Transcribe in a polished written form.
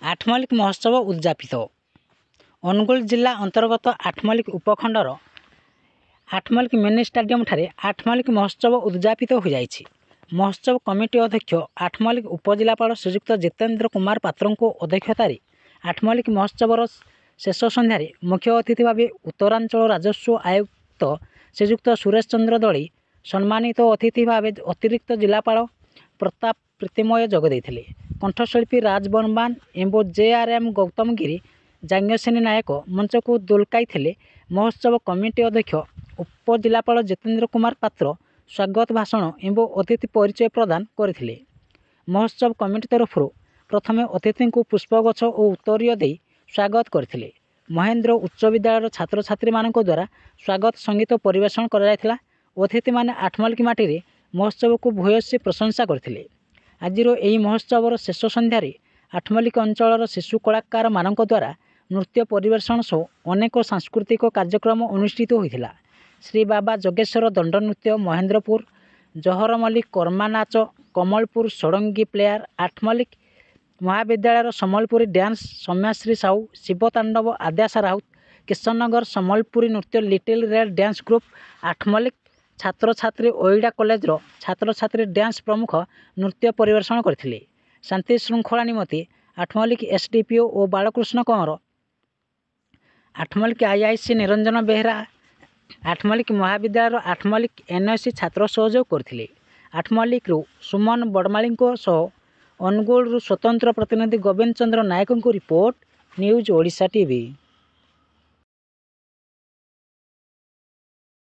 आठमल्लिक महोत्सव उद्यापित। अनुगुल जिला अंतर्गत आठमल्लिक उपखंडर आठमल्लिक मिनी स्टाडियम ठारे आठमल्लिक महोत्सव उद्यापित हो जाइछि। महोत्सव कमिटी अध्यक्ष आठमल्लिक उपजिलापाल श्रीयुक्त जितेन्द्र कुमार पात्र अध्यक्षतार आठमल्लिक महोत्सवर शेष संध्यार मुख्य अतिथि भाव उत्तरांचल राजस्व आयुक्त श्रीयुक्त सुरेश चंद्र दली, सम्मानित अतिथि भाव अतिरिक्त जिलापाल प्रताप प्रीतिमय जोगदे। कंठशिल्पी राज बर्मान एवं JRM गौतमगिरी जाज्ञसेनी नायक मंच को दुलकाई। महोत्सव कमिटी अध्यक्ष उपजिलापाल जितेन्द्र कुमार पात्र स्वागत भाषण एवं अतिथि परिचय प्रदान करथिले। महोत्सव कमिटी तरफ प्रथमे अतिथि को पुष्पगछ और उत्तरीय दे स्वागत करथिले। महेंद्र उच्च विद्यालय छात्र छात्री मान द्वारा स्वागत संगीत परिवेषण कराଯାଇଥିଲା। अतिथि माने आठमल्लिक माटी रे महोत्सव को भूयसी प्रशंसा करथिले। आजिर एही महोत्सवर शेष संध्यार आठमल्लिक अंचल शिशु कलाकार मान द्वारा नृत्य परिवेषण सह अनेक सांस्कृतिक कार्यक्रम अनुष्ठित होइथिला। श्री बाबा जोगेश्वर दंड नृत्य महेंद्रपुर, जहर मल्लिक कर्मा नाच कमलपुर, षडंगी प्लेयर आठमल्लिक महाविद्यालय सम्बलपुरी डांस सौम्याश्री साहू, शिवतांडव आद्याशा राउत, किशननगर सम्बलपुरी नृत्य little red dance group Athmallik छात्र छात्री ओइडा कॉलेजर छात्र छात्री डांस प्रमुख नृत्य परिवेषण करथिले। शांति श्रृंखला निमते आठमल्लिक SDPO और बालकृष्ण कंवर, आठमल्लिक IIC निरंजन बेहरा, आठमल्लिक महाविद्यालय आठमल्लिक NSC छात्र सहयोग करथिले। आठमल्लिक सुमन बड़माली सह अनुगुल स्वतंत्र प्रतिनिधि गोविंद चंद्र नायक रिपोर्ट, न्यूज ओडिशा टीवी।